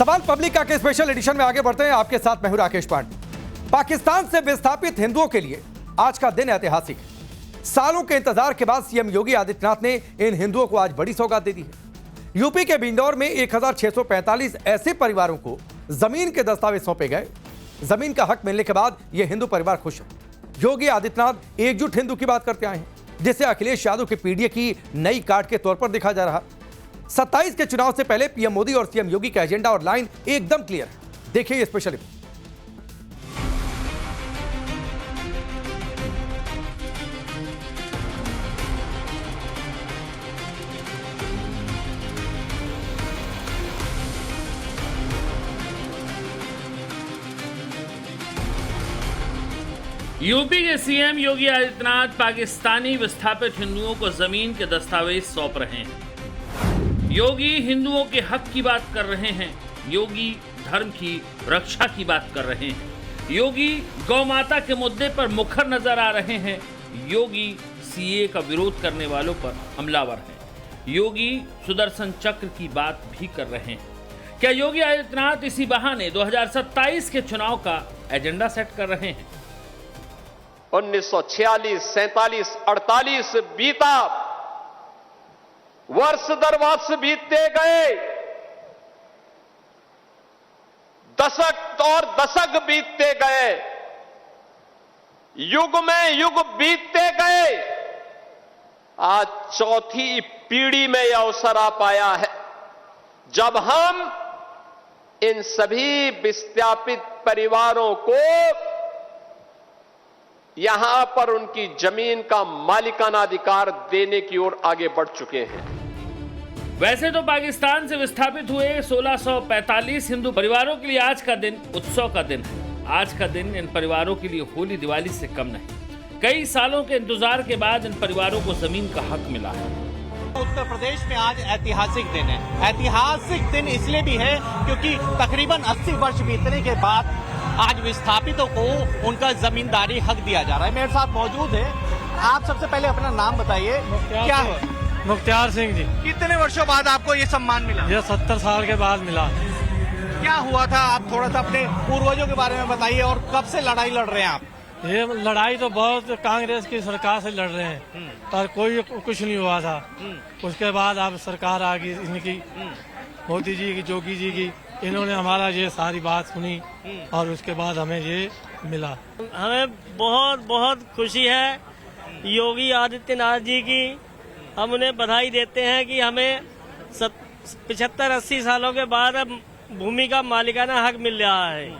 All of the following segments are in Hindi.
सवाल पब्लिक का के स्पेशल एडिशन में आगे बढ़ते हैं। आपके साथ मैं हूं राकेश पांडे। पाकिस्तान से विस्थापित हिंदुओं के लिए आज का दिन ऐतिहासिक है। सालों के इंतजार के बाद सीएम योगी आदित्यनाथ ने इन हिंदुओं को आज बड़ी सौगात दे दी है। यूपी के बिजनौर में 1645 ऐसे परिवारों को जमीन के दस्तावेज सौंपे गए। जमीन का हक मिलने के बाद यह हिंदू परिवार खुश है। योगी आदित्यनाथ एकजुट हिंदू की बात करते आए हैं, जिसे अखिलेश यादव के पीडीए की नई कार्ड के तौर पर देखा जा रहा। 27 के चुनाव से पहले पीएम मोदी और सीएम योगी का एजेंडा और लाइन एकदम क्लियर है। देखिए ये स्पेशल रिपोर्ट। यूपी के सीएम योगी आदित्यनाथ पाकिस्तानी विस्थापित हिंदुओं को जमीन के दस्तावेज सौंप रहे हैं। योगी हिंदुओं के हक की बात कर रहे हैं। योगी धर्म की रक्षा की बात कर रहे हैं। योगी गौ माता के मुद्दे पर मुखर नजर आ रहे हैं। योगी सीए का विरोध करने वालों पर हमलावर हैं। योगी सुदर्शन चक्र की बात भी कर रहे हैं। क्या योगी आदित्यनाथ इसी बहाने 2027 के चुनाव का एजेंडा सेट कर रहे हैं? 1946, 47, 48 बीता, वर्ष दर वर्ष बीतते गए, दशक और दशक बीतते गए, युग में युग बीतते गए। आज चौथी पीढ़ी में यह अवसर आ पाया है जब हम इन सभी विस्थापित परिवारों को यहां पर उनकी जमीन का मालिकाना अधिकार देने की ओर आगे बढ़ चुके हैं। वैसे तो पाकिस्तान से विस्थापित हुए 1645 हिंदू परिवारों के लिए आज का दिन उत्सव का दिन है। आज का दिन इन परिवारों के लिए होली दिवाली से कम नहीं। कई सालों के इंतजार के बाद इन परिवारों को जमीन का हक मिला है। उत्तर प्रदेश में आज ऐतिहासिक दिन है। ऐतिहासिक दिन इसलिए भी है क्योंकि तकरीबन 80 वर्ष बीतने के बाद आज विस्थापितों को उनका जमींदारी हक दिया जा रहा है। मेरे साथ मौजूद है। आप सबसे पहले अपना नाम बताइए, क्या है? मुख्तार सिंह जी। कितने वर्षों बाद आपको ये सम्मान मिला? ये 70 साल के बाद मिला। क्या हुआ था? आप थोड़ा सा अपने पूर्वजों के बारे में बताइए और कब से लड़ाई लड़ रहे हैं आप? ये लड़ाई तो बहुत कांग्रेस की सरकार से लड़ रहे हैं, पर कोई कुछ नहीं हुआ था। उसके बाद अब सरकार आ गई इनकी, मोदी जी की, योगी जी की। इन्होंने हमारा ये सारी बात सुनी और उसके बाद हमें ये मिला। हमें बहुत बहुत खुशी है योगी आदित्यनाथ जी की। हम उन्हें बधाई देते हैं कि हमें 75-80 सालों के बाद अब भूमि का मालिकाना हक मिल रहा है।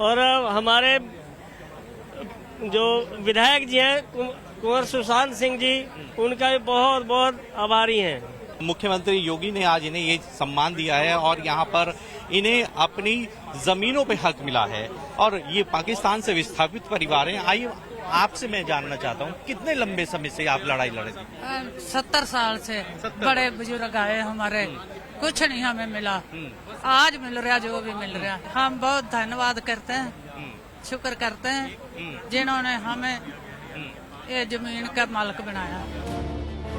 और हमारे जो विधायक जी हैं कुंवर सुशांत सिंह जी, उनका भी बहुत बहुत आभारी हैं। मुख्यमंत्री योगी ने आज इन्हें ये सम्मान दिया है और यहाँ पर इन्हें अपनी जमीनों पे हक मिला है। और ये पाकिस्तान से विस्थापित परिवार हैं। आइए आपसे मैं जानना चाहता हूँ, कितने लंबे समय से आप लड़ाई लड़े थे? 70 साल से। 70। बड़े बुजुर्ग आए हमारे, कुछ नहीं हमें मिला। आज मिल रहा जो भी मिल रहा। हम बहुत धन्यवाद करते हैं, शुक्र करते हैं जिन्होंने हमें ये जमीन का मालिक बनाया।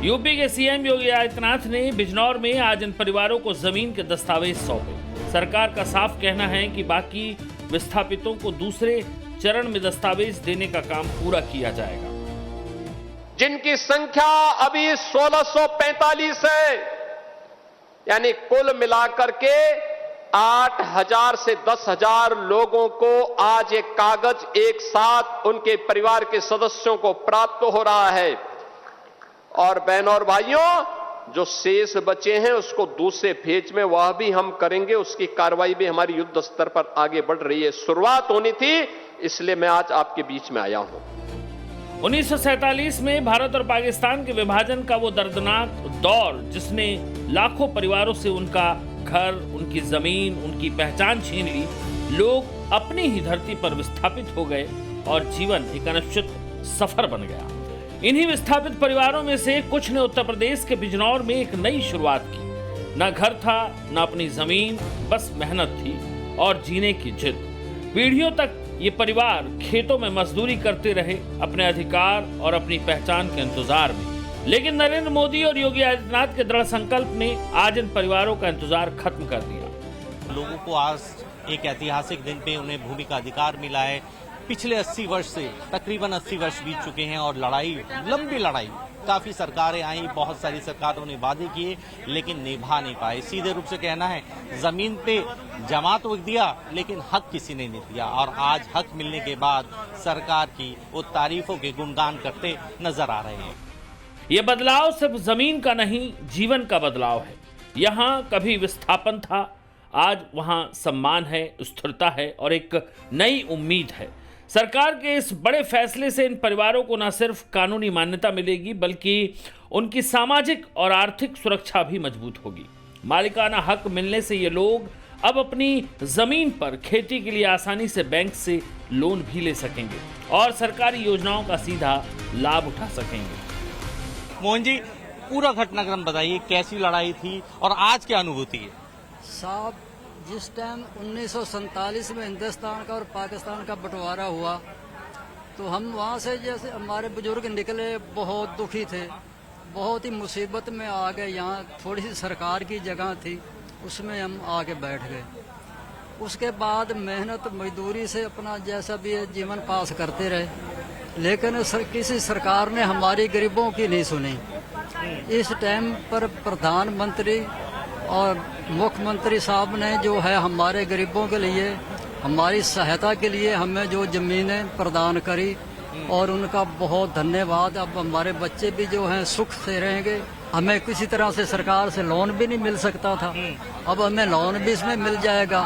यूपी के सीएम योगी आदित्यनाथ ने बिजनौर में आज इन परिवारों को जमीन के दस्तावेज सौंपे। सरकार का साफ कहना है कि बाकी विस्थापितों को दूसरे चरण में दस्तावेज देने का काम पूरा किया जाएगा। जिनकी संख्या अभी 1645 है, यानी कुल मिलाकर के 8000 से 10,000 लोगों को आज एक कागज एक साथ उनके परिवार के सदस्यों को प्राप्त हो रहा है। और बहनों और भाइयों, जो शेष बचे हैं उसको दूसरे फेज में वह भी हम करेंगे। उसकी कार्रवाई भी हमारी युद्ध स्तर पर आगे बढ़ रही है। शुरुआत होनी थी, इसलिए मैं आज आपके बीच में आया हूं। 1947 में भारत और पाकिस्तान के विभाजन का वो दर्दनाक दौर, जिसने लाखों परिवारों से उनका घर, उनकी जमीन, उनकी पहचान छीन ली। लोग अपनी ही धरती पर विस्थापित हो गए और जीवन एक अनिश्चित सफर बन गया। इन्हीं विस्थापित परिवारों में से कुछ ने उत्तर प्रदेश के बिजनौर में एक नई शुरुआत की। न घर था, न अपनी जमीन, बस मेहनत थी और जीने की जिद। पीढ़ियों तक ये परिवार खेतों में मजदूरी करते रहे, अपने अधिकार और अपनी पहचान के इंतजार में। लेकिन नरेंद्र मोदी और योगी आदित्यनाथ के दृढ़ संकल्प ने आज इन परिवारों का इंतजार खत्म कर दिया। लोगों को आज एक ऐतिहासिक दिन पे उन्हें भूमि का अधिकार मिला है। पिछले 80 वर्ष से तकरीबन 80 वर्ष बीत चुके हैं और लड़ाई, लंबी लड़ाई, काफी सरकारें आई, बहुत सारी सरकारों ने वादे किए लेकिन निभा नहीं पाए। सीधे रूप से कहना है, जमीन पे जमा तो दिया लेकिन हक किसी ने नहीं दिया। और आज हक मिलने के बाद सरकार की वो तारीफों के गुणगान करते नजर आ रहे हैं। ये बदलाव सिर्फ जमीन का नहीं, जीवन का बदलाव है। यहाँ कभी विस्थापन था, आज वहाँ सम्मान है, स्थिरता है और एक नई उम्मीद है। सरकार के इस बड़े फैसले से इन परिवारों को न सिर्फ कानूनी मान्यता मिलेगी बल्कि उनकी सामाजिक और आर्थिक सुरक्षा भी मजबूत होगी। मालिकाना हक मिलने से ये लोग अब अपनी जमीन पर खेती के लिए आसानी से बैंक से लोन भी ले सकेंगे और सरकारी योजनाओं का सीधा लाभ उठा सकेंगे। मोहन जी, पूरा घटनाक्रम बताइए, कैसी लड़ाई थी और आज क्या अनुभूति है? साहब, जिस टाइम 1947 में हिंदुस्तान का और पाकिस्तान का बंटवारा हुआ तो हम वहाँ से जैसे हमारे बुजुर्ग निकले, बहुत दुखी थे, बहुत ही मुसीबत में आ गए। यहाँ थोड़ी सी सरकार की जगह थी, उसमें हम आके बैठ गए। उसके बाद मेहनत मजदूरी से अपना जैसा भी है जीवन पास करते रहे, लेकिन किसी सरकार ने हमारी गरीबों की नहीं सुनी। इस टाइम पर प्रधानमंत्री और मुख्यमंत्री साहब ने जो है हमारे गरीबों के लिए, हमारी सहायता के लिए हमें जो जमीनें प्रदान करी और उनका बहुत धन्यवाद। अब हमारे बच्चे भी जो हैं सुख से रहेंगे। हमें किसी तरह से सरकार से लोन भी नहीं मिल सकता था, अब हमें लोन भी इसमें मिल जाएगा,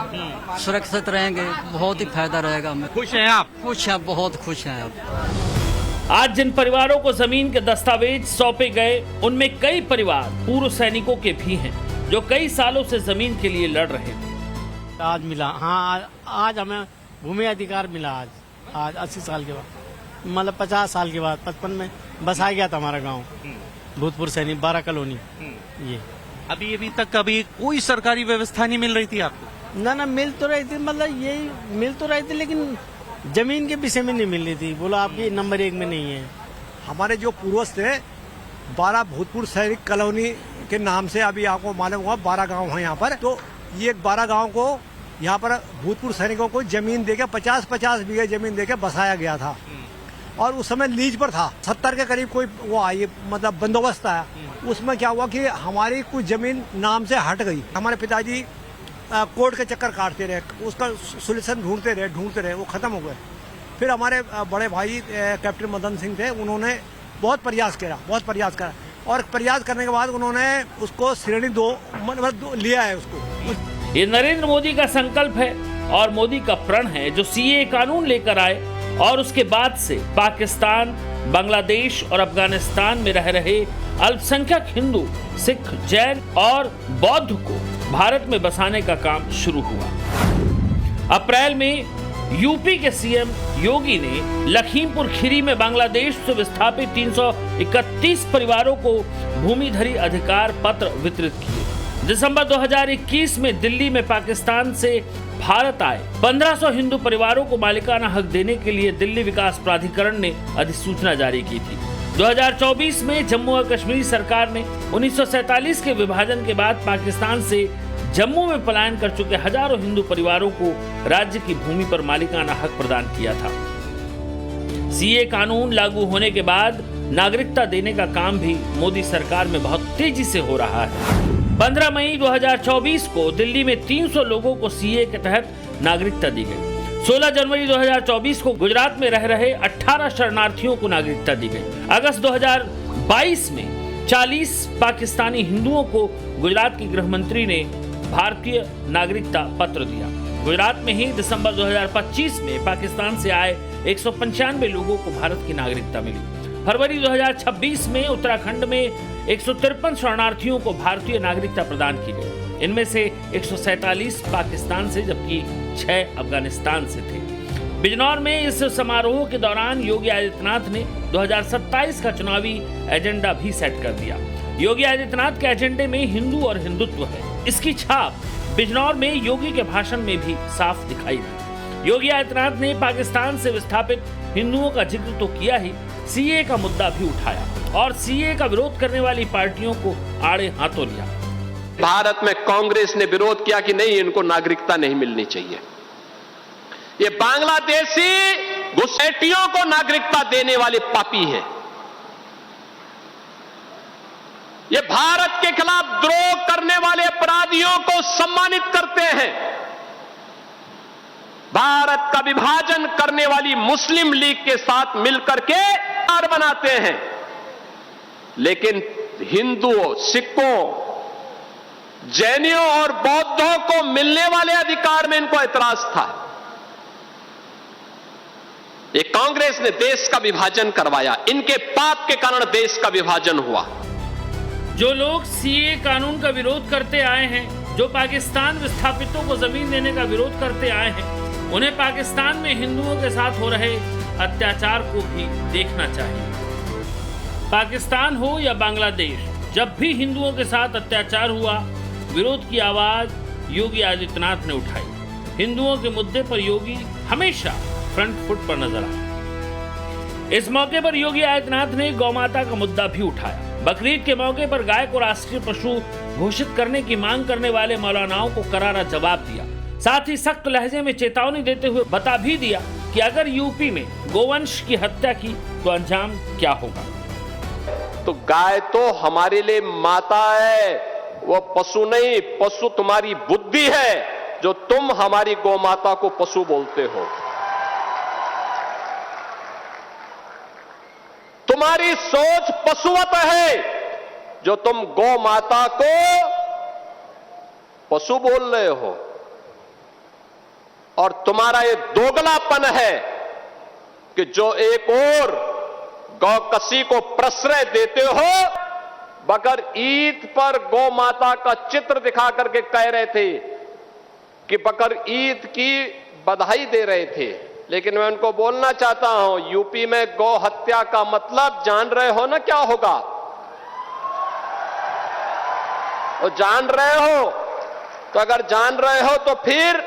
सुरक्षित रहेंगे, बहुत ही फायदा रहेगा हमें। खुश हैं आप? खुश हैं, बहुत खुश हैं अब। आज जिन परिवारों को जमीन के दस्तावेज सौंपे गए उनमें कई परिवार पूर्व सैनिकों के भी हैं जो कई सालों से जमीन के लिए लड़ रहे थे। आज मिला, हाँ, आज हमें भूमि अधिकार मिला। आज 80 साल के बाद, मतलब 50 साल के बाद 55 में बसाया गया था हमारा गांव, भूतपूर्व सैनिक 12 कॉलोनी। ये अभी तक कभी कोई सरकारी व्यवस्था नहीं मिल रही थी आपको? ना मिल तो रही थी, मतलब यही मिल तो रही थी लेकिन जमीन के विषय में नहीं मिल रही थी। बोला आपकी नंबर 1 में नहीं है। हमारे जो पूर्वज थे 12 भूतपूर्व सैनिक कॉलोनी के नाम से, अभी आपको मालूम हुआ 12 गांव हैं यहाँ पर। तो ये 12 गांव को यहाँ पर भूतपूर्व सैनिकों को जमीन देके 50-50 बीघे जमीन देके बसाया गया था और उस समय लीज पर था। 70 के करीब कोई वो आई, मतलब बंदोबस्त आया। उसमें क्या हुआ कि हमारी कुछ जमीन नाम से हट गई। हमारे पिताजी कोर्ट के चक्कर काटते रहे, उसका सोल्यूशन ढूंढते रहे, वो खत्म हो गए। फिर हमारे बड़े भाई कैप्टन मदन सिंह थे, उन्होंने बहुत प्रयास करा और प्रयास करने के बाद उन्होंने उसको श्रेणी 2 लिया है उसको। ये नरेंद्र मोदी का संकल्प है और मोदी का प्रण है जो सीए कानून लेकर आए और उसके बाद से पाकिस्तान, बांग्लादेश और अफगानिस्तान में रह रहे अल्पसंख्यक हिंदू, सिख, जैन और बौद्ध को भारत में बसाने का काम शुरू हुआ। अप्रैल में यूपी के सीएम योगी ने लखीमपुर खीरी में बांग्लादेश से विस्थापित 331 परिवारों को भूमिधरी अधिकार पत्र वितरित किए। दिसंबर 2021 में दिल्ली में पाकिस्तान से भारत आए 1500 हिंदू परिवारों को मालिकाना हक देने के लिए दिल्ली विकास प्राधिकरण ने अधिसूचना जारी की थी। 2024 में जम्मू और कश्मीर सरकार ने 1947 के विभाजन के बाद पाकिस्तान से जम्मू में पलायन कर चुके हजारों हिंदू परिवारों को राज्य की भूमि पर मालिकाना हक प्रदान किया था। सीए कानून लागू होने के बाद नागरिकता देने का काम भी मोदी सरकार में बहुत तेजी से हो रहा है। 15 मई 2024 को दिल्ली में 300 लोगों को सीए के तहत नागरिकता दी गई। 16 जनवरी 2024 को गुजरात में रह रहे 18 शरणार्थियों को नागरिकता दी गई। अगस्त 2022 में 40 पाकिस्तानी हिंदुओं को गुजरात के गृह मंत्री ने भारतीय नागरिकता पत्र दिया। गुजरात में ही दिसंबर 2025 में पाकिस्तान से आए 195 लोगों को भारत की नागरिकता मिली। फरवरी 2026 में उत्तराखंड में 153 शरणार्थियों को भारतीय नागरिकता प्रदान की गई। इनमें से 147 पाकिस्तान से जबकि 6 अफगानिस्तान से थे। बिजनौर में इस समारोह के दौरान योगी आदित्यनाथ ने 2027 का चुनावी एजेंडा भी सेट कर दिया। योगी आदित्यनाथ के एजेंडे में हिंदू और हिंदुत्व है। इसकी छाप बिजनौर में योगी के भाषण में भी साफ दिखाई दी। योगी आदित्यनाथ ने पाकिस्तान से विस्थापित हिंदुओं का जिक्र तो किया ही, सीए का मुद्दा भी उठाया और सीए का विरोध करने वाली पार्टियों को आड़े हाथों लिया। भारत में कांग्रेस ने विरोध किया कि नहीं, इनको नागरिकता नहीं मिलनी चाहिए। ये बांग्लादेशी घुसपैठियों को नागरिकता देने वाले पापी हैं। ये भारत के खिलाफ द्रोह करने वाले अपराधियों को सम्मानित करते हैं। भारत का विभाजन करने वाली मुस्लिम लीग के साथ मिलकर के सरकार बनाते हैं। लेकिन हिंदुओं, सिखों, जैनियों और बौद्धों को मिलने वाले अधिकार में इनको ऐतराज था। ये कांग्रेस ने देश का विभाजन करवाया। इनके पाप के कारण देश का विभाजन हुआ। जो लोग सीए कानून का विरोध करते आए हैं, जो पाकिस्तान विस्थापितों को जमीन देने का विरोध करते आए हैं, उन्हें पाकिस्तान में हिंदुओं के साथ हो रहे अत्याचार को भी देखना चाहिए। पाकिस्तान हो या बांग्लादेश, जब भी हिंदुओं के साथ अत्याचार हुआ, विरोध की आवाज योगी आदित्यनाथ ने उठाई। हिंदुओं के मुद्दे पर योगी हमेशा फ्रंट फुट पर नजर आए। इस मौके पर योगी आदित्यनाथ ने गौमाता का मुद्दा भी उठाया। बकरीद के मौके पर गाय को राष्ट्रीय पशु घोषित करने की मांग करने वाले मौलानाओं को करारा जवाब दिया। साथ ही सख्त लहजे में चेतावनी देते हुए बता भी दिया कि अगर यूपी में गोवंश की हत्या की तो अंजाम क्या होगा। तो गाय तो हमारे लिए माता है, वो पशु नहीं। पशु तुम्हारी बुद्धि है, जो तुम हमारी गौ माता को पशु बोलते हो। तुम्हारी सोच पशुवत है, जो तुम गौ माता को पशु बोल रहे हो। और तुम्हारा ये दोगलापन है कि जो एक और गौकसी को प्रश्रय देते हो, बकर ईद पर गौ माता का चित्र दिखा करके कह रहे थे कि बकर ईद की बधाई दे रहे थे। लेकिन मैं उनको बोलना चाहता हूं, यूपी में गौ हत्या का मतलब जान रहे हो ना क्या होगा? वो जान रहे हो? तो अगर जान रहे हो तो फिर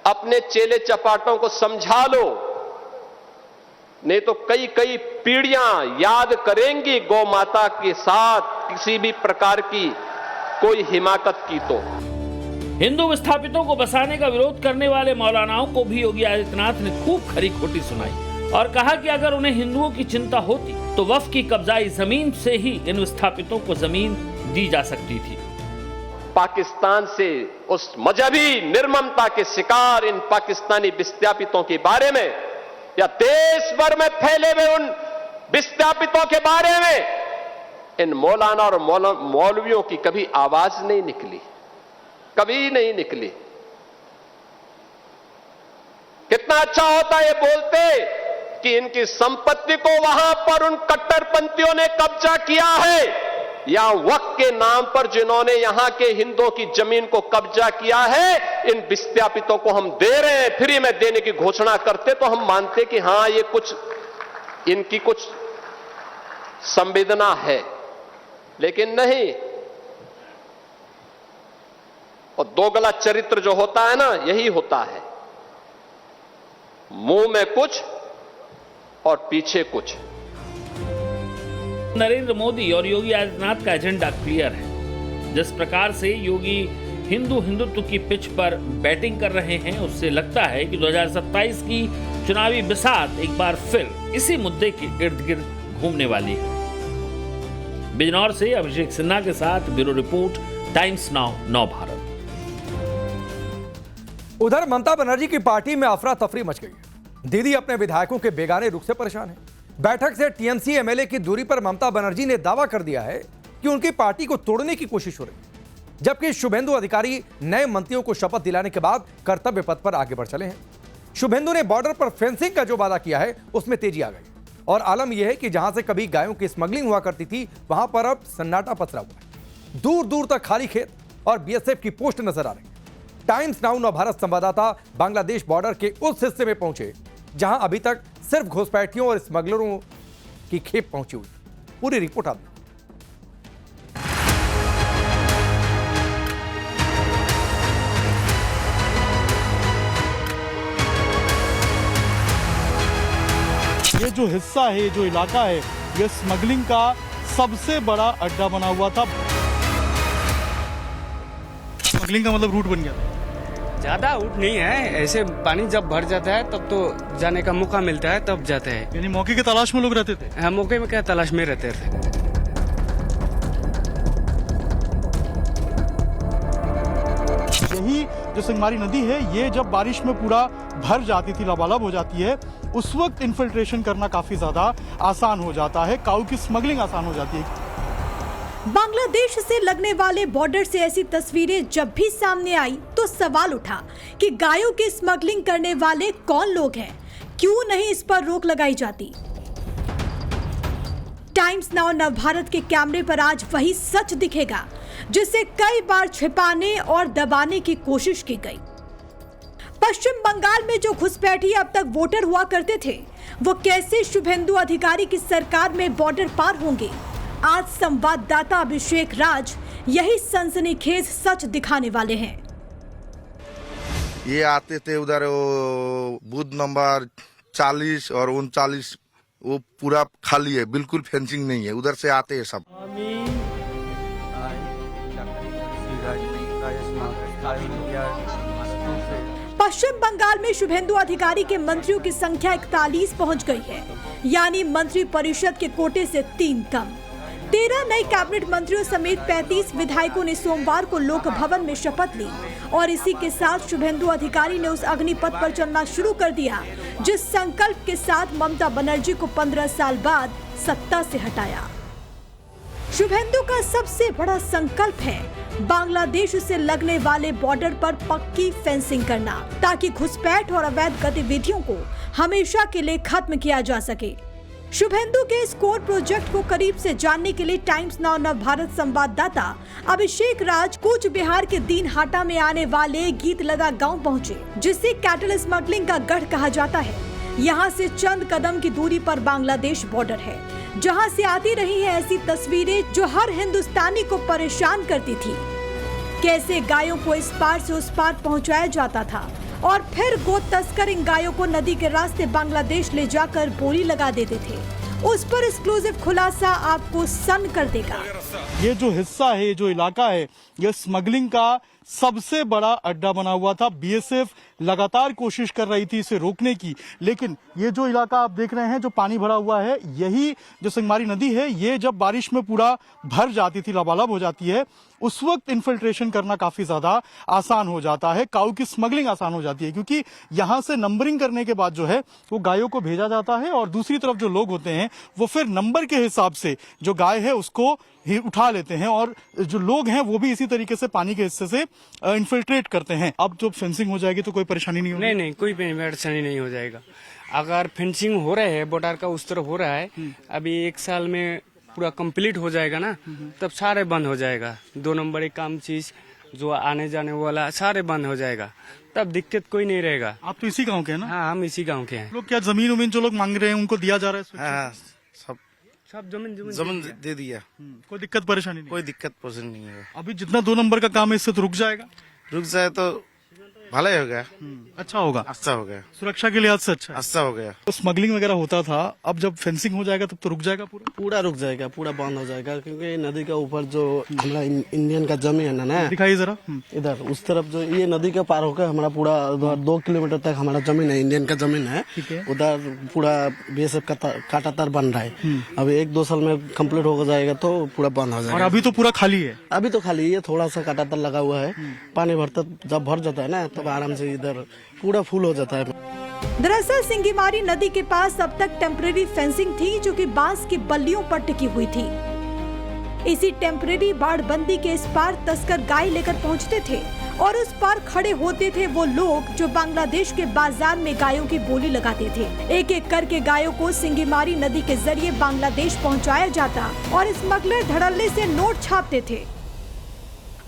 अपने चेले चपाटों को समझा लो, नहीं तो कई कई पीढ़ियां याद करेंगी गौ माता के साथ किसी भी प्रकार की कोई हिमाकत की। तो हिंदू विस्थापितों को बसाने का विरोध करने वाले मौलानाओं को भी योगी आदित्यनाथ ने खूब खरी खोटी सुनाई और कहा कि अगर उन्हें हिंदुओं की चिंता होती तो वक्फ की कब्जाई जमीन से ही इन विस्थापितों को जमीन दी जा सकती थी। पाकिस्तान से उस मजहबी निर्ममता के शिकार इन पाकिस्तानी विस्थापितों के बारे में या देश भर में फैले हुए उन विस्थापितों के बारे में इन मौलाना और मौलवियों की कभी आवाज नहीं निकली, कभी नहीं निकली। कितना अच्छा होता ये बोलते कि इनकी संपत्ति को वहां पर उन कट्टरपंथियों ने कब्जा किया है, या वक्फ के नाम पर जिन्होंने यहां के हिंदुओं की जमीन को कब्जा किया है, इन विस्थापितों को हम दे रहे हैं, फ्री में देने की घोषणा करते तो हम मानते कि हां ये कुछ इनकी कुछ संवेदना है। लेकिन नहीं। और दोगला चरित्र जो होता है ना, यही होता है, मुंह में कुछ और पीछे कुछ। नरेंद्र मोदी और योगी आदित्यनाथ का एजेंडा क्लियर है। जिस प्रकार से योगी हिंदुत्व की पिच पर बैटिंग कर रहे हैं, उससे लगता है कि 2027 की चुनावी बिसात एक बार फिर इसी मुद्दे के इर्द गिर्द घूमने वाली है। बिजनौर से अभिषेक सिन्हा के साथ ब्यूरो रिपोर्ट, टाइम्स नाउ नव भारत। उधर ममता बनर्जी की पार्टी में अफरा तफरी मच गई। दीदी अपने विधायकों के बेगाने रुख से परेशान है। बैठक से टीएमसी एमएलए की दूरी पर ममता बनर्जी ने दावा कर दिया है कि उनकी पार्टी को तोड़ने की कोशिश हो रही है, जबकि शुभेंदु अधिकारी नए मंत्रियों को शपथ दिलाने के बाद कर्तव्य पथ पर आगे बढ़ चले हैं। शुभेंदु ने बॉर्डर पर फेंसिंग का जो वादा किया है उसमें तेजी आ गई और आलम यह है कि जहां से कभी गायों की स्मगलिंग हुआ करती थी, वहां पर अब सन्नाटा पसरा हुआ है। दूर दूर तक खाली खेत और बीएसएफ की पोस्ट नजर आ रही। टाइम्स नाउ नव भारत संवाददाता बांग्लादेश बॉर्डर के उस हिस्से में पहुंचे जहां अभी तक सिर्फ घुसपैठियों और स्मगलरों की खेप पहुंची हुई। पूरी रिपोर्ट आप ये जो हिस्सा है, जो इलाका है, ये स्मगलिंग का सबसे बड़ा अड्डा बना हुआ था। स्मगलिंग का मतलब रूट बन गया था? ज्यादा रूट नहीं है, ऐसे पानी जब भर जाता है तब तो जाने का मौका मिलता है, तब जाते हैं। यानी मौके की तलाश में लोग रहते थे? हाँ, मौके में क्या तलाश में रहते थे। यही जो सिंगमारी नदी है, ये जब बारिश में पूरा भर जाती थी, लबालब हो जाती है, उस वक्त इन्फिल्ट्रेशन करना काफी ज्यादा आसान हो जाता है, काऊ की स्मगलिंग आसान हो जाती है। बांग्लादेश से लगने वाले बॉर्डर से ऐसी तस्वीरें जब भी सामने आई तो सवाल उठा कि गायों की स्मगलिंग करने वाले कौन लोग हैं, क्यों नहीं इस पर रोक लगाई जाती। टाइम्स नाउ नवभारत के कैमरे पर आज वही सच दिखेगा जिसे कई बार छिपाने और दबाने की कोशिश की गई। पश्चिम बंगाल में जो घुसपैठी अब तक वोटर हुआ करते थे, वो कैसे शुभेंदु अधिकारी की सरकार में बॉर्डर पार होंगे। आज संवाददाता अभिषेक राज यही सनसनीखेज सच दिखाने वाले हैं। ये आते थे उधर बूथ नंबर 40 और 39, वो पूरा खाली है, बिल्कुल फेंसिंग नहीं है, उधर से आते हैं सब। पश्चिम बंगाल में शुभेंदु अधिकारी के मंत्रियों की संख्या 41 पहुंच गई है, यानी मंत्री परिषद के कोटे से 3 कम। 13 नए कैबिनेट मंत्रियों समेत 35 विधायकों ने सोमवार को लोक भवन में शपथ ली और इसी के साथ शुभेंदु अधिकारी ने उस अग्निपथ पर चलना शुरू कर दिया जिस संकल्प के साथ ममता बनर्जी को 15 साल बाद सत्ता से हटाया। शुभेंदु का सबसे बड़ा संकल्प है बांग्लादेश से लगने वाले बॉर्डर पर पक्की फेंसिंग करना, ताकि घुसपैठ और अवैध गतिविधियों को हमेशा के लिए खत्म किया जा सके। शुभेंदु के इस कोर प्रोजेक्ट को करीब से जानने के लिए टाइम्स नाउ नवभारत संवाददाता अभिषेक राज कूच बिहार के दीनहाटा में आने वाले गीत लगा गांव पहुंचे, जिसे कैटल स्मगलिंग का गढ़ कहा जाता है। यहां से चंद कदम की दूरी पर बांग्लादेश बॉर्डर है, जहां से आती रही है ऐसी तस्वीरें जो हर हिंदुस्तानी को परेशान करती थी। कैसे गायों को इस पार से उस पार पहुंचाया जाता था और फिर गोद तस्कर इन गायों को नदी के रास्ते बांग्लादेश ले जाकर बोली लगा देते थे। उस पर एक्सक्लूसिव खुलासा आपको सन कर देगा। ये जो हिस्सा है, ये जो इलाका है, ये स्मगलिंग का सबसे बड़ा अड्डा बना हुआ था। बीएसएफ लगातार कोशिश कर रही थी इसे रोकने की, लेकिन ये जो इलाका आप देख रहे हैं, जो पानी भरा हुआ है, यही जो सिंगमारी नदी है, ये जब बारिश में पूरा भर जाती थी, लबालब हो जाती है, उस वक्त इन्फिल्ट्रेशन करना काफी ज्यादा आसान हो जाता है, काऊ की स्मगलिंग आसान हो जाती है, क्योंकि यहाँ से नंबरिंग करने के बाद जो है वो गायों को भेजा जाता है और दूसरी तरफ जो लोग होते हैं वो फिर नंबर के हिसाब से जो गाय है उसको ही उठा लेते हैं और जो लोग हैं वो भी इसी तरीके से पानी के हिस्से से इन्फिल्ट्रेट करते हैं। अब जो फेंसिंग हो जाएगी तो कोई परेशानी नहीं होगी? नहीं, कोई परेशानी नहीं हो जाएगा। अगर फेंसिंग हो रहे है बॉर्डर का उस तरफ हो रहा है, अभी 1 साल में पूरा कंप्लीट हो जाएगा ना, तब सारे बंद हो जाएगा। 2 नंबर एक काम चीज जो आने जाने वाला सारे बंद हो जाएगा, तब दिक्कत कोई नहीं रहेगा। आप तो इसी गाँव के हैं ना? हाँ, हम इसी गाँव के हैं। लोग क्या जमीन उमीन जो लोग मांग रहे हैं उनको दिया जा रहा है? हाँ, सब जमीन दे दिया। कोई दिक्कत परेशानी नहीं? कोई दिक्कत परेशानी नहीं है। अभी जितना 2 नंबर का काम है इससे तो रुक जाएगा? रुक जाए तो भला ही हो गया। अच्छा होगा? अच्छा हो गया, सुरक्षा के लिहाज से अच्छा हो गया। तो स्मगलिंग वगैरह होता था, अब जब फेंसिंग हो जाएगा तब तो रुक जाएगा? पूरा रुक जाएगा, पूरा बंद हो जाएगा, क्योंकि नदी के ऊपर जो हमारा इंडियन का जमीन है ना, दिखाइए जरा इधर उस तरफ जो ये नदी के पार होकर हमारा पूरा 2 किलोमीटर तक हमारा जमीन है, इंडियन का जमीन है। उधर पूरा बीएसएफ का कांटातार बन रहा है। अभी 1-2 साल में कम्प्लीट हो जाएगा तो पूरा बंद हो जाएगा। और अभी तो पूरा खाली है? अभी तो खाली है, थोड़ा सा कांटातार लगा हुआ है। पानी भरता जब भर जाता है ना, तब आराम से इधर पूरा फुल हो जाता है। दरअसल सिंगीमारी नदी के पास अब तक टेम्परेरी फेंसिंग थी जो कि बांस की बल्लियों पर टिकी हुई थी। इसी टेम्परेरी बाड़बंदी के इस पार तस्कर गाय लेकर पहुंचते थे और उस पार खड़े होते थे वो लोग जो बांग्लादेश के बाजार में गायों की बोली लगाते थे। एक एक करके गायों को सिंगीमारी नदी के जरिए बांग्लादेश पहुंचाया जाता और स्मगलर धड़ल्ले से नोट छापते थे।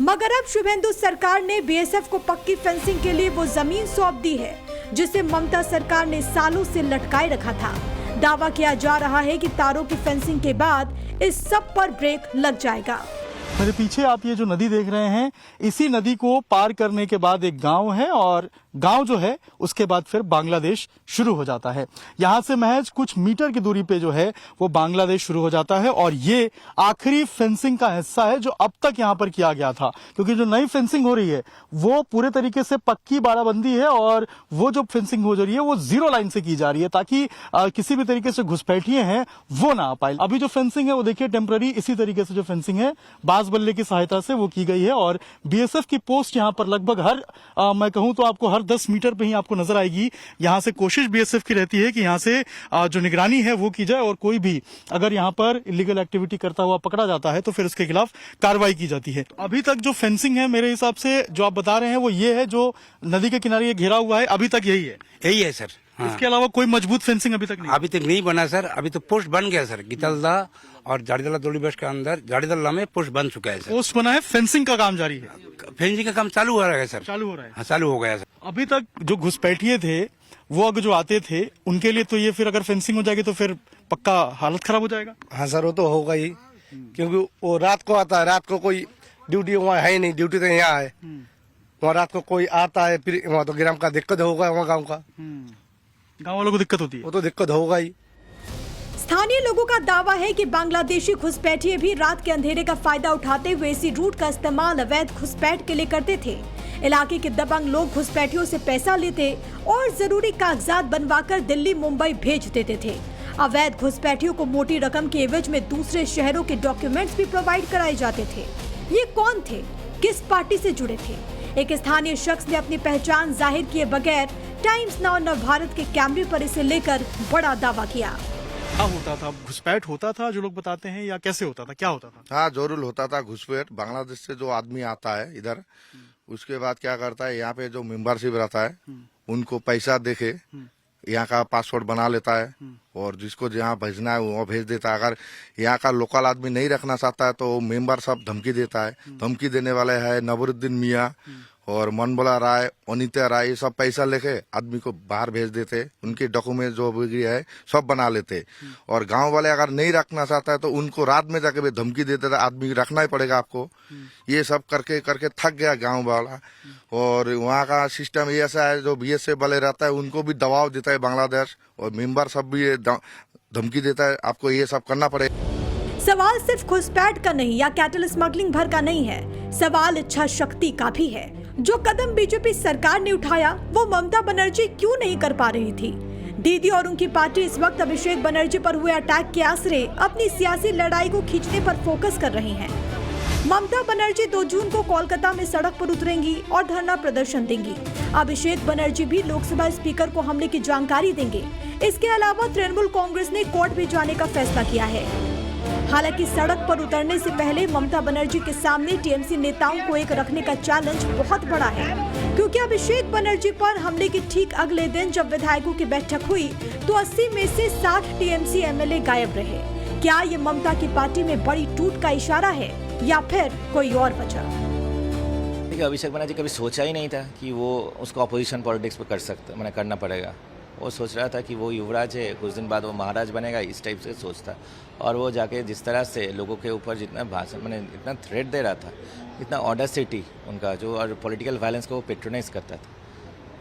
मगर अब शुभेंदु सरकार ने बीएसएफ को पक्की फेंसिंग के लिए वो जमीन सौंप दी है जिसे ममता सरकार ने सालों से लटकाए रखा था। दावा किया जा रहा है कि तारों की फेंसिंग के बाद इस सब पर ब्रेक लग जाएगा। मेरे पीछे आप ये जो नदी देख रहे हैं, इसी नदी को पार करने के बाद एक गांव है और गांव जो है उसके बाद फिर बांग्लादेश शुरू हो जाता है। यहां से महज कुछ मीटर की दूरी पे जो है वो बांग्लादेश शुरू हो जाता है और ये आखिरी फेंसिंग का हिस्सा है जो अब तक यहां पर किया गया था, क्योंकि जो नई फेंसिंग हो रही है वो पूरे तरीके से पक्की बाड़ाबंदी है और वो जो फेंसिंग हो रही है वो जीरो लाइन से की जा रही है ताकि किसी भी तरीके से घुसपैठिए हैं वो ना आ पाए। अभी जो फेंसिंग है वो देखिए टेम्पररी इसी तरीके से जो फेंसिंग है बांस बल्ले की सहायता से वो की गई है और बीएसएफ की पोस्ट यहां पर लगभग हर मैं कहूं तो आपको हर 10 मीटर पे ही आपको नजर आएगी। यहां से कोशिश बीएसएफ की रहती है कि यहां से जो निगरानी है वो की जाए और कोई भी अगर यहां पर इलीगल एक्टिविटी करता हुआ पकड़ा जाता है तो फिर उसके खिलाफ कार्रवाई की जाती है। अभी तक जो फेंसिंग है मेरे हिसाब से जो आप बता रहे हैं वो ये है जो नदी के किनारे ये घेरा हुआ है, अभी तक यही है। यही है सर। हाँ। इसके अलावा कोई मजबूत फेंसिंग अभी तक नहीं बना सर। अभी तो पोस्ट बन गया सर। गितलदा और जाड़ीदला दोली बस के अंदर जाड़ीदला में पोस्ट बन चुका है सर। पोस्ट बना है, फेंसिंग का काम जारी है। फेंसिंग का काम चालू हो रहा है सर। चालू हो रहा है। हाँ, चालू हो गया सर। अभी तक जो घुसपैठिए थे वो अगर जो आते थे उनके लिए तो ये फिर अगर फेंसिंग हो जाएगी तो फिर पक्का हालत खराब हो जाएगा। हाँ सर, वो तो होगा ही, क्योंकि वो रात को आता है। रात को कोई ड्यूटी वहाँ है नहीं, ड्यूटी तो यहाँ है। वहाँ रात को कोई आता है फिर वहाँ तो गिराम का दिक्कत होगा। वहाँ गाँव का गाँव वालों को दिक्कत होती है। वो तो दिक्कत होगा ही। स्थानीय लोगों का दावा है कि बांग्लादेशी घुसपैठिए भी रात के अंधेरे का फायदा उठाते हुए इसी रूट का इस्तेमाल अवैध घुसपैठ के लिए करते थे। इलाके के दबंग लोग घुसपैठियों से पैसा लेते और जरूरी कागजात बनवाकर दिल्ली मुंबई भेज देते थे। अवैध घुसपैठियों को मोटी रकम के एवज में दूसरे शहरों के डॉक्यूमेंट्स भी प्रोवाइड कराए जाते थे। ये कौन थे, किस पार्टी से जुड़े थे? एक स्थानीय शख्स ने अपनी पहचान जाहिर किए बगैर टाइम्स नाउ नवभारत के कैमरे पर इसे लेकर बड़ा दावा किया। क्या होता था? घुसपैठ होता था जो लोग बताते हैं, या कैसे होता था, क्या होता था? हाँ, जरूर होता था घुसपैठ। बांग्लादेश से जो आदमी आता है इधर, उसके बाद क्या करता है, यहाँ पे जो मेंबरशिप रहता है उनको पैसा देके यहाँ का पासपोर्ट बना लेता है और जिसको जहाँ भेजना है वो भेज देता है। अगर यहाँ का लोकल आदमी नहीं रखना चाहता है तो मेंबर सब धमकी देता है। धमकी देने वाले है नवरुद्दीन मियाँ और मनबोला राय, अनिता राय, ये सब पैसा लेके आदमी को बाहर भेज देते। उनके डॉक्यूमेंट जो भी है सब बना लेते। और गांव वाले अगर नहीं रखना चाहता है तो उनको रात में जाके भी धमकी देते थे, आदमी रखना ही पड़ेगा आपको। ये सब करके करके थक गया गांव वाला। और वहाँ का सिस्टम ये ऐसा है, जो बीएसएफ वाले रहता है उनको भी दबाव देता है बांग्लादेश, और मेंबर सब भी धमकी देता है, आपको ये सब करना पड़ेगा। सवाल सिर्फ घुसपैठ का नहीं या कैटल स्मगलिंग भर का नहीं है, सवाल इच्छा शक्ति का भी है। जो कदम बीजेपी सरकार ने उठाया वो ममता बनर्जी क्यों नहीं कर पा रही थी? दीदी और उनकी पार्टी इस वक्त अभिषेक बनर्जी पर हुए अटैक के आसरे अपनी सियासी लड़ाई को खींचने पर फोकस कर रही हैं। ममता बनर्जी 2 जून को कोलकाता में सड़क पर उतरेंगी और धरना प्रदर्शन देंगी। अभिषेक बनर्जी भी लोकसभा स्पीकर को हमले की जानकारी देंगे। इसके अलावा तृणमूल कांग्रेस ने कोर्ट भी जाने का फैसला किया है। हालांकि सड़क पर उतरने से पहले ममता बनर्जी के सामने टीएमसी नेताओं को एक रखने का चैलेंज बहुत बड़ा है, क्योंकि अभिषेक बनर्जी पर हमले के ठीक अगले दिन जब विधायकों की बैठक हुई तो 80 में से 60 टीएमसी एमएलए गायब रहे। क्या ये ममता की पार्टी में बड़ी टूट का इशारा है या फिर कोई और वजह? देखिए, अभिषेक बनर्जी कभी सोचा ही नहीं था कि वो उसको अपोजिशन पॉलिटिक्स पे कर सकता, मैंने करना पड़ेगा। वो सोच रहा था कि वो युवराज है, कुछ दिन बाद वो महाराज बनेगा, इस टाइप से सोचता। और वो जाके जिस तरह से लोगों के ऊपर जितना भाषण, मैंने इतना थ्रेट दे रहा था, इतना ऑडेसिटी उनका जो, और पॉलिटिकल वायलेंस को वो पेट्रोनाइज करता था,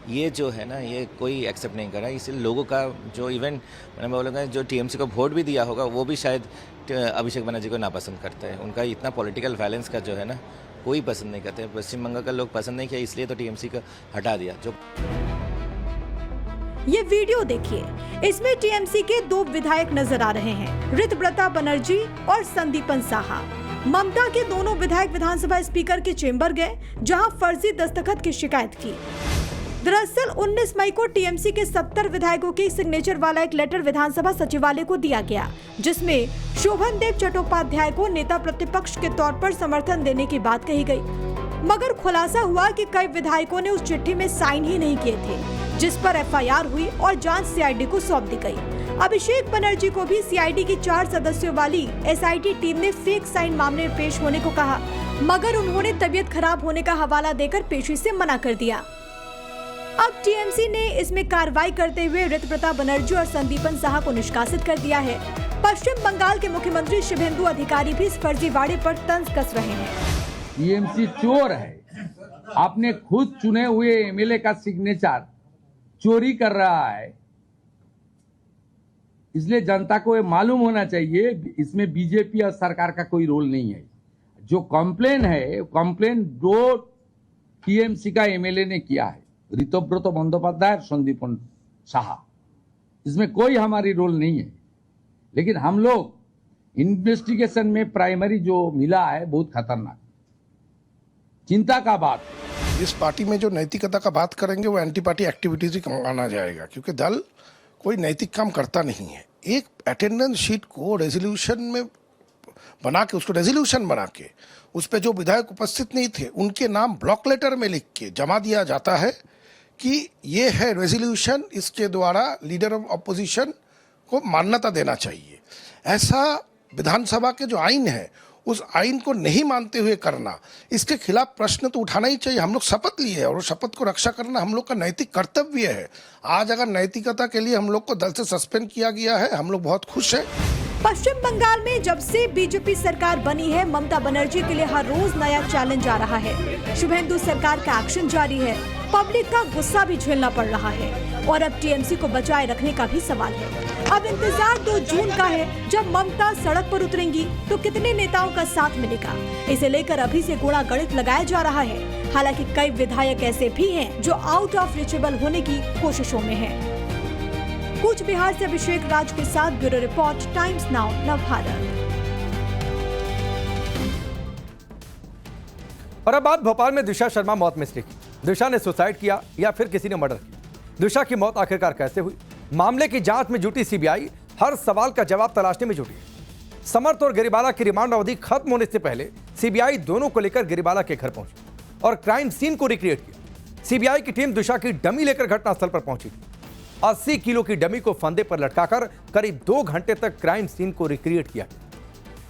ये जो है ना, ये कोई एक्सेप्ट नहीं कर रहा। इसलिए लोगों का जो इवन मैंने बोलूँगा जो टीएमसी को वोट भी दिया होगा वो भी शायद अभिषेक बनर्जी को नापसंद करते हैं। उनका इतना पॉलिटिकल वायलेंस का जो है ना कोई पसंद नहीं करते। पश्चिम बंगाल का लोग पसंद नहीं किया, इसलिए तो टीएमसी को हटा दिया। जो ये वीडियो देखिए, इसमें टीएमसी के 2 विधायक नजर आ रहे हैं, ऋतव्रता बनर्जी और संदीपन साहा। ममता के दोनों विधायक विधानसभा स्पीकर के चेंबर गए, जहां फर्जी दस्तखत की शिकायत की। दरअसल 19 मई को टीएमसी के 70 विधायकों के सिग्नेचर वाला एक लेटर विधानसभा सचिवालय को दिया गया, जिसमें शोभन देव चट्टोपाध्याय को नेता प्रतिपक्ष के तौर पर समर्थन देने की बात कही गई। मगर खुलासा हुआ कि कई विधायकों ने उस चिट्ठी में साइन ही नहीं किए थे, जिस पर एफआईआर हुई और जांच सीआईडी को सौंप दी गई। अभिषेक बनर्जी को भी सीआईडी की 4 सदस्यों वाली एसआईटी टीम ने फेक साइन मामले में पेश होने को कहा, मगर उन्होंने तबीयत खराब होने का हवाला देकर पेशी से मना कर दिया। अब टीएमसी ने इसमें कार्रवाई करते हुए ऋतव्रता बनर्जी और संदीपन साहा को निष्कासित कर दिया है। पश्चिम बंगाल के मुख्यमंत्री शुभेंदु अधिकारी भी इस फर्जीवाड़े पर तंज कस रहे हैं। टीएमसी चोर है, अपने खुद चुने हुए एमएलए का सिग्नेचर चोरी कर रहा है। इसलिए जनता को ये मालूम होना चाहिए इसमें बीजेपी और सरकार का कोई रोल नहीं है। जो कंप्लेन है, कंप्लेन दो टीएमसी का एमएलए ने किया है, ऋतव्रत बंदोपाध्याय और संदीपन साहा। इसमें कोई हमारी रोल नहीं है। लेकिन हम लोग इन्वेस्टिगेशन में प्राइमरी जो मिला है बहुत खतरनाक, चिंता का बात। इस पार्टी में जो नैतिकता का बात करेंगे वो एंटी पार्टी एक्टिविटीज ही माना जाएगा, क्योंकि दल कोई नैतिक काम करता नहीं है। एक अटेंडेंस शीट को रेजोल्यूशन में बना के, उसको रेजोल्यूशन बना के उस पर जो विधायक उपस्थित नहीं थे उनके नाम ब्लॉक लेटर में लिख के जमा दिया जाता है कि ये है रेजोल्यूशन, इसके द्वारा लीडर ऑफ अपोजिशन को मान्यता देना चाहिए। ऐसा विधानसभा के जो आइन है उस आइन को नहीं मानते हुए करना, इसके खिलाफ प्रश्न तो उठाना ही चाहिए। हम लोग शपथ लिए हैं और शपथ को रक्षा करना हम लोग का नैतिक कर्तव्य है। आज अगर नैतिकता के लिए हम लोग को दल से सस्पेंड किया गया है, हम लोग बहुत खुश हैं। पश्चिम बंगाल में जब से बीजेपी सरकार बनी है, ममता बनर्जी के लिए हर रोज नया चैलेंज आ रहा है। शुभेंदु सरकार का एक्शन जारी है, पब्लिक का गुस्सा भी झेलना पड़ रहा है और अब टीएमसी को बचाए रखने का भी सवाल है। अब इंतजार 2 जून का है, जब ममता सड़क पर उतरेंगी तो कितने नेताओं का साथ मिलेगा, इसे लेकर अभी से गुणा गणित लगाया जा रहा है। हालांकि कई विधायक ऐसे भी हैं जो आउट ऑफ रीचेबल होने की कोशिशों में हैं। कूच बिहार से अभिषेक राज के साथ bureau report, times now, Navbharat. और अब बात भोपाल में दिशा शर्मा मौत मिस्ट्री की। दिशा ने सुसाइड किया या फिर किसी ने मर्डर किया? दिशा की मौत आखिरकार कैसे हुई? मामले की जांच में जुटी सीबीआई हर सवाल का जवाब तलाशने में जुटी है। समर्थ और गिरिबाला की रिमांड अवधि खत्म होने से पहले सीबीआई दोनों को लेकर गिरिबाला के घर पहुंची और क्राइम सीन को रिक्रिएट किया। सीबीआई की टीम दिशा की डमी लेकर घटनास्थल पर पहुंची थी। 80 किलो की डमी को फंदे पर लटकाकर करीब 2 घंटे तक क्राइम सीन को रिक्रिएट किया।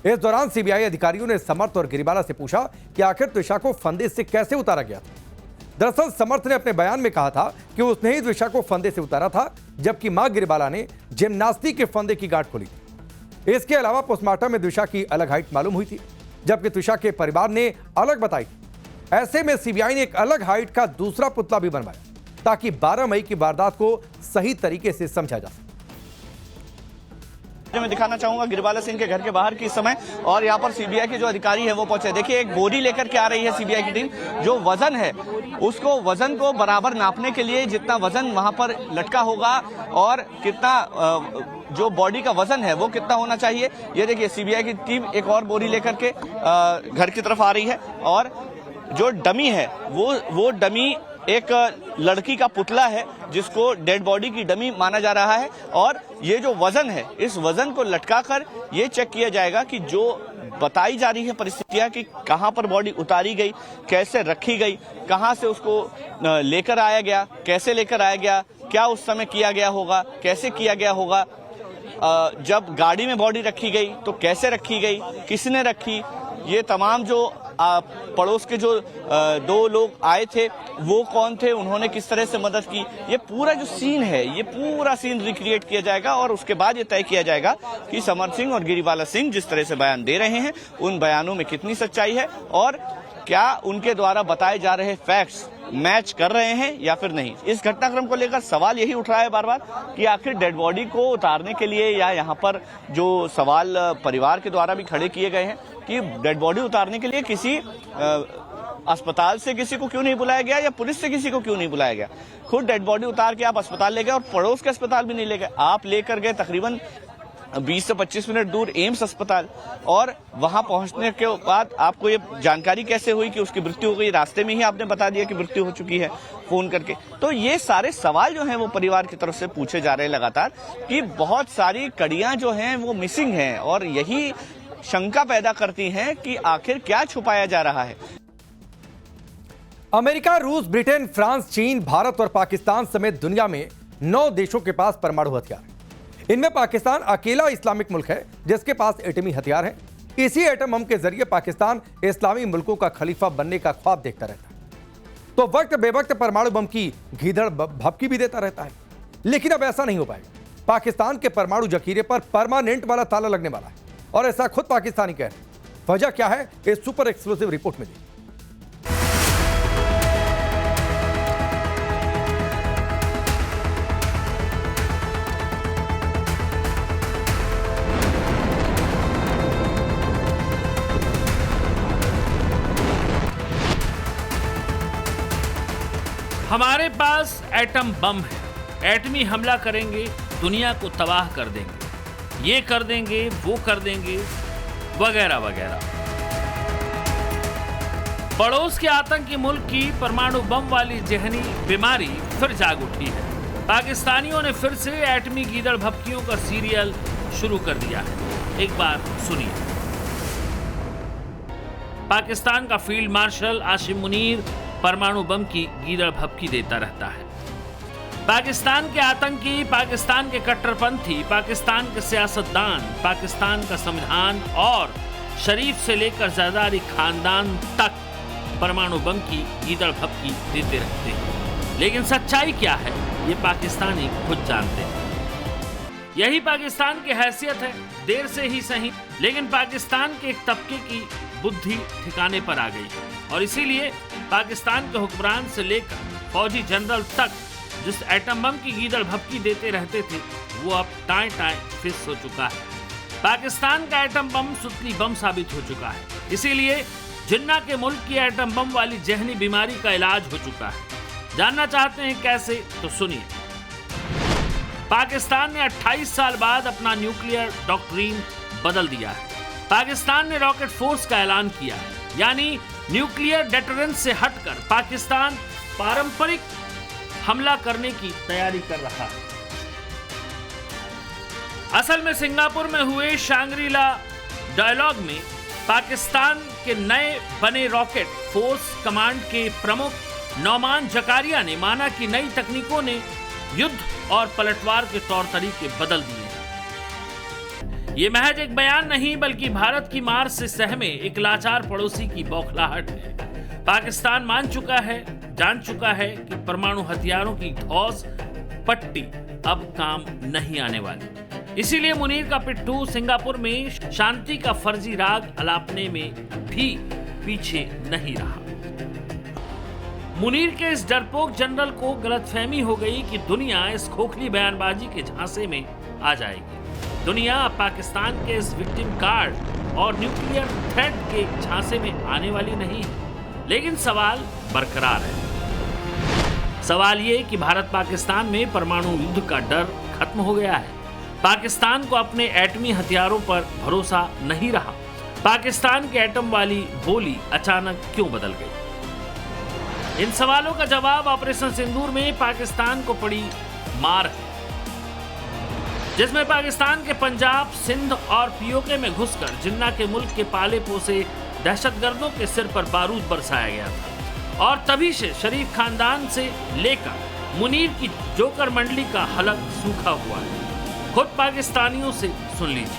इस दौरान सीबीआई अधिकारियों ने समर्थ और गिरिबाला से पूछा कि आखिर दिशा को फंदे से कैसे उतारा गया था। दरअसल समर्थ ने अपने बयान में कहा था कि उसने ही दिशा को फंदे से उतारा था, जबकि मां गिरिबाला ने जिम्नास्टिक के फंदे की गांठ खोली थी। इसके अलावा पोस्टमार्टम में दिशा की अलग हाइट मालूम हुई थी, जबकि दिशा के परिवार ने अलग बताई थी। ऐसे में सीबीआई ने एक अलग हाइट का दूसरा पुतला भी बनवाया ताकि 12 मई की वारदात को सही तरीके से समझा जा सके। मैं दिखाना चाहूंगा गिरिबाला सिंह के घर के बाहर की समय, और यहाँ पर सीबीआई के जो अधिकारी है वो पहुंचे। देखिए, एक बोरी लेकर के आ रही है सीबीआई की टीम। जो वजन है उसको, वजन को बराबर नापने के लिए जितना वजन वहां पर लटका होगा और कितना जो बॉडी का वजन है वो कितना होना चाहिए, ये देखिए सीबीआई की टीम एक और बोरी लेकर के घर की तरफ आ रही है। और जो डमी है वो डमी एक लड़की का पुतला है जिसको डेड बॉडी की डमी माना जा रहा है। और ये जो वजन है, इस वजन को लटकाकर ये चेक किया जाएगा कि जो बताई जा रही है परिस्थितियां कि कहां पर बॉडी उतारी गई, कैसे रखी गई, कहां से उसको लेकर आया गया, कैसे लेकर आया गया, क्या उस समय किया गया होगा, कैसे किया गया होगा, जब गाड़ी में बॉडी रखी गई तो कैसे रखी गई, किसने रखी, ये तमाम जो पड़ोस के जो 2 लोग आए थे वो कौन थे, उन्होंने किस तरह से मदद की, ये पूरा जो सीन है ये पूरा सीन रिक्रिएट किया जाएगा। और उसके बाद ये तय किया जाएगा कि समर्थ सिंह और गिरिबाला सिंह जिस तरह से बयान दे रहे हैं उन बयानों में कितनी सच्चाई है और क्या उनके द्वारा बताए जा रहे फैक्ट्स मैच कर रहे हैं या फिर नहीं। इस घटनाक्रम को लेकर सवाल यही उठ रहा है बार बार कि आखिर डेड बॉडी को उतारने के लिए, या यहाँ पर जो सवाल परिवार के द्वारा भी खड़े किए गए हैं कि डेड बॉडी उतारने के लिए किसी अस्पताल से किसी को क्यों नहीं बुलाया गया या पुलिस से किसी को क्यों नहीं बुलाया गया। खुद डेड बॉडी उतार के आप अस्पताल ले गए और पड़ोस के अस्पताल भी नहीं ले गए, आप लेकर गए तकरीबन 20 से 25 मिनट दूर एम्स अस्पताल, और वहां पहुंचने के बाद आपको ये जानकारी कैसे हुई कि उसकी मृत्यु हो गई? रास्ते में ही आपने बता दिया कि मृत्यु हो चुकी है फोन करके। तो ये सारे सवाल जो हैं वो परिवार की तरफ से पूछे जा रहे हैं लगातार कि बहुत सारी कड़ियां जो हैं वो मिसिंग हैं और यही शंका पैदा करती हैं कि आखिर क्या छुपाया जा रहा है। अमेरिका, रूस, ब्रिटेन, फ्रांस, चीन, भारत और पाकिस्तान समेत दुनिया में 9 देशों के पास परमाणु हथियार हैं। इनमें पाकिस्तान अकेला इस्लामिक मुल्क है जिसके पास एटमी हथियार है। इसी एटम बम के जरिए पाकिस्तान इस्लामी मुल्कों का खलीफा बनने का ख्वाब देखता रहता है, तो वक्त बेवक्त परमाणु बम की घीधड़ भभकी भी देता रहता है। लेकिन अब ऐसा नहीं हो पाएगा। पाकिस्तान के परमाणु जखीरे पर परमानेंट वाला ताला लगने वाला है और ऐसा खुद पाकिस्तानी कह रहे हैं। वजह क्या है, इस सुपर एक्सक्लूसिव रिपोर्ट में देखिए। हमारे पास एटम बम है, एटमी हमला करेंगे, दुनिया को तबाह कर देंगे, ये कर देंगे, वो कर देंगे, वगैरह वगैरह। पड़ोस के आतंकी मुल्क की परमाणु बम वाली जहनी बीमारी फिर जाग उठी है। पाकिस्तानियों ने फिर से एटमी गीदड़ भपकियों का सीरियल शुरू कर दिया है। एक बार सुनिए। पाकिस्तान का फील्ड मार्शल आसिम मुनीर परमाणु बम की गीदड़ भपकी देता रहता है। पाकिस्तान के आतंकी, पाकिस्तान के कट्टरपंथी, पाकिस्तान के सियासतदान, पाकिस्तान का संविधान और शरीफ से लेकर जरदारी खानदान तक परमाणु बम की गीदड़ भपकी देते रहते हैं। लेकिन सच्चाई क्या है, ये पाकिस्तानी खुद जानते हैं। यही पाकिस्तान की हैसियत है, देर से ही सही, लेकिन पाकिस्तान के एक तबके की बुद्धि ठिकाने पर आ गई और इसीलिए पाकिस्तान के हुक्मरान से लेकर फौजी जनरल तक जिस एटम बम की गीदड़ भपकी देते रहते थे, वो अब टाएं टाएं फिस हो चुका है। पाकिस्तान का एटम बम सुतली बम साबित हो चुका है। इसीलिए जिन्ना के मुल्क की एटम बम वाली जहनी बीमारी का इलाज हो चुका है। जानना चाहते हैं कैसे? तो सुनिए। पाकिस्तान ने 28 साल बाद अपना न्यूक्लियर डॉक्ट्रिन बदल दिया है। पाकिस्तान ने रॉकेट फोर्स का ऐलान किया है, यानी न्यूक्लियर डेटरेंस से हटकर पाकिस्तान पारंपरिक हमला करने की तैयारी कर रहा है। असल में सिंगापुर में हुए शांग्री-ला डायलॉग में पाकिस्तान के नए बने रॉकेट फोर्स कमांड के प्रमुख नौमान जकारिया ने माना कि नई तकनीकों ने युद्ध और पलटवार के तौर तरीके बदल दिए हैं। ये महज एक बयान नहीं, बल्कि भारत की मार से सहमे एक लाचार पड़ोसी की बौखलाहट है। पाकिस्तान मान चुका है, जान चुका है कि परमाणु हथियारों की धौस पट्टी अब काम नहीं आने वाली। इसीलिए मुनीर का पिट्ठू सिंगापुर में शांति का फर्जी राग अलापने में भी पीछे नहीं रहा। मुनीर के इस डरपोक जनरल को गलतफहमी हो गई कि दुनिया इस खोखली बयानबाजी के झांसे में आ जाएगी। दुनिया पाकिस्तान के इस विक्टिम कार्ड और न्यूक्लियर थ्रेट के झांसे में आने वाली नहीं है। लेकिन सवाल बरकरार है। सवाल ये कि भारत पाकिस्तान में परमाणु युद्ध का डर खत्म हो गया है। पाकिस्तान को अपने एटमी हथियारों पर भरोसा नहीं रहा। पाकिस्तान की एटम वाली बोली अचानक क्यों बदल गई? इन सवालों का जवाब ऑपरेशन सिंदूर में पाकिस्तान को पड़ी मार है, जिसमें पाकिस्तान के पंजाब, सिंध और पीओके में घुसकर जिन्ना के मुल्क के पाले पोसे दहशतगर्दों के सिर पर बारूद बरसाया गया था। और तभी से शरीफ खानदान से लेकर मुनीर की जोकर मंडली का हलक सूखा हुआ है। खुद पाकिस्तानियों से सुन लीजिए।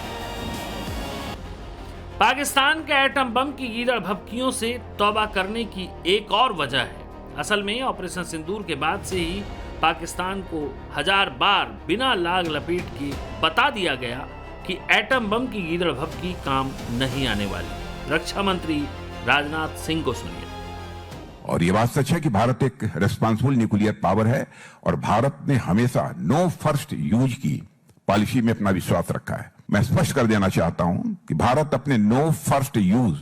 पाकिस्तान के एटम बम की गीदड़ भपकियों से तौबा करने की एक और वजह है। असल में ऑपरेशन सिंदूर के बाद से ही पाकिस्तान को 1000 बार बिना लाग लपेट के बता दिया गया कि एटम बम की गीदड़ भपकी काम नहीं आने वाली। रक्षा मंत्री राजनाथ सिंह को सुनिए। और ये बात सच है कि भारत एक रिस्पांसिबल न्यूक्लियर पावर है और भारत ने हमेशा नो फर्स्ट यूज की पॉलिसी में अपना विश्वास रखा है। मैं स्पष्ट कर देना चाहता हूं कि भारत अपने नो फर्स्ट यूज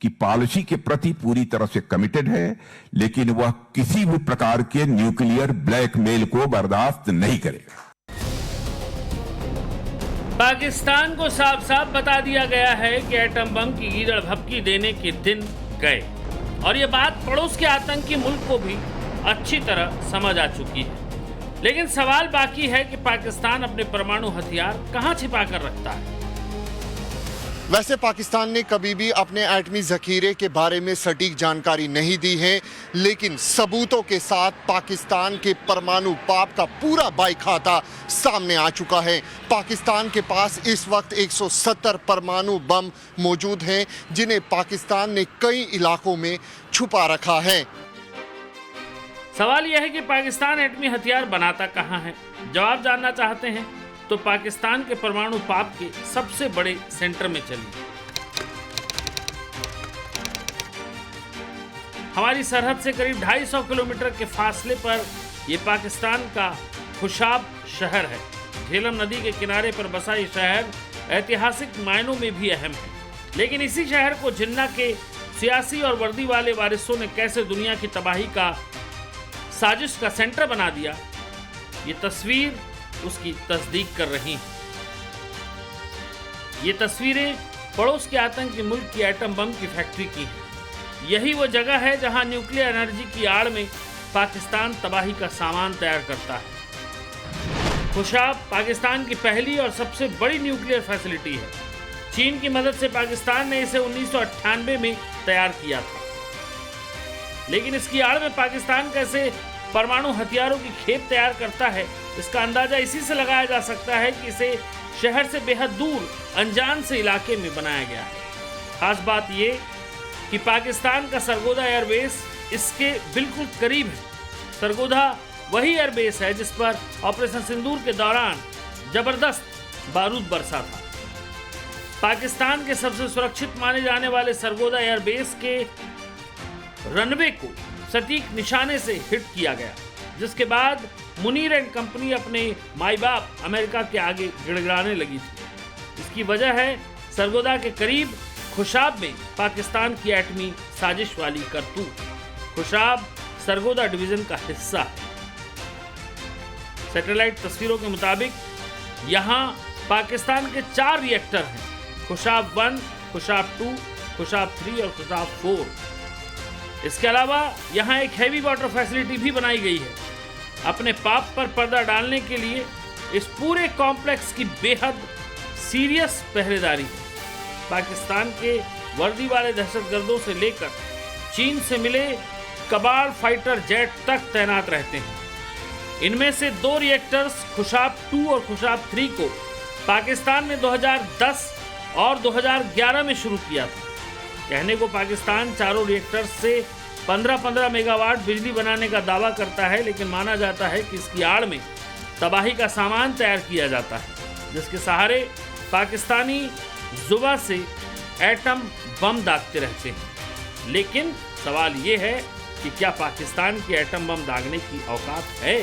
की पॉलिसी के प्रति पूरी तरह से कमिटेड है, लेकिन वह किसी भी प्रकार के न्यूक्लियर ब्लैकमेल को बर्दाश्त नहीं करेगा। पाकिस्तान को साफ साफ बता दिया गया है कि एटम बम की गीदड़ भपकी देने के दिन गए और ये बात पड़ोस के आतंकी मुल्क को भी अच्छी तरह समझ आ चुकी है। लेकिन सवाल बाकी है कि पाकिस्तान अपने परमाणु हथियार कहां छिपा कर रखता है। वैसे पाकिस्तान ने कभी भी अपने एटमी जखीरे के बारे में सटीक जानकारी नहीं दी है, लेकिन सबूतों के साथ पाकिस्तान के परमाणु पाप का पूरा बाईखाता सामने आ चुका है। पाकिस्तान के पास इस वक्त 170 परमाणु बम मौजूद हैं, जिन्हें पाकिस्तान ने कई इलाकों में छुपा रखा है। सवाल यह है कि पाकिस्तान एटमी हथियार बनाता कहां है। जवाब जानना चाहते हैं तो पाकिस्तान के परमाणु पाप के सबसे बड़े सेंटर में चलिए। हमारी सरहद से करीब 250 किलोमीटर के फासले पर यह पाकिस्तान का खुशाब शहर है। झेलम नदी के किनारे पर बसा ये शहर ऐतिहासिक मायनों में भी अहम है। लेकिन इसी शहर को जिन्ना के सियासी और वर्दी वाले वारिसों ने कैसे दुनिया की तबाही का साजिश का सेंटर बना दिया, ये तस्वीर उसकी तस्दीक कर रही है। ये तस्वीरें पड़ोस के आतंकी मुल्क की एटम बम की फैक्ट्री की हैं। यही वो जगह है जहां न्यूक्लियर एनर्जी की आड़ में पाकिस्तान तबाही का सामान तैयार करता है। खुशाब पाकिस्तान की पहली और सबसे बड़ी न्यूक्लियर फैसिलिटी है। चीन की मदद से पाकिस्तान ने इसे 1998 में तैयार किया था, लेकिन इसकी आड़ में पाकिस्तान कैसे परमाणु हथियारों की खेप तैयार करता है, इसका अंदाजा इसी से लगाया जा सकता है कि इसे शहर से बेहद दूर अनजान से इलाके में बनाया गया है। खास बात यह कि पाकिस्तान का सरगोदा एयरबेस इसके बिल्कुल करीब है। सरगोदा वही एयरबेस है जिस पर ऑपरेशन सिंदूर के दौरान जबरदस्त बारूद बरसा था। पाकिस्तान के सबसे सुरक्षित माने जाने वाले सरगोदा एयरबेस के रनवे को सटीक निशाने से हिट किया गया, जिसके बाद मुनीर एंड कंपनी अपने माई बाप अमेरिका के आगे गिड़गिड़ाने लगी थी। इसकी वजह है सरगोदा के करीब खुशाब में पाकिस्तान की एटमी साजिश वाली करतूत। खुशाब सरगोदा डिवीजन का हिस्सा है। सैटेलाइट तस्वीरों के मुताबिक यहाँ पाकिस्तान के 4 रिएक्टर हैं, खुशाब 1, खुशाब 2, खुशाब 3 और खुशाब 4। इसके अलावा यहाँ एक हैवी वाटर फैसिलिटी भी बनाई गई है। अपने पाप पर पर्दा डालने के लिए इस पूरे कॉम्प्लेक्स की बेहद सीरियस पहरेदारी है। पाकिस्तान के वर्दी वाले दहशतगर्दों से लेकर चीन से मिले कबाड़ फाइटर जेट तक तैनात रहते हैं। इनमें से 2 रिएक्टर्स खुशाब 2 और खुशाब 3 को पाकिस्तान ने 2010 और 2011 में शुरू किया था। कहने को पाकिस्तान चारों रिएक्टर्स से 15-15 मेगावाट बिजली बनाने का दावा करता है, लेकिन माना जाता है कि इसकी आड़ में तबाही का सामान तैयार किया जाता है, जिसके सहारे पाकिस्तानी जुबा से एटम बम दागते रहते हैं। लेकिन सवाल ये है कि क्या पाकिस्तान की एटम बम दागने की औकात है?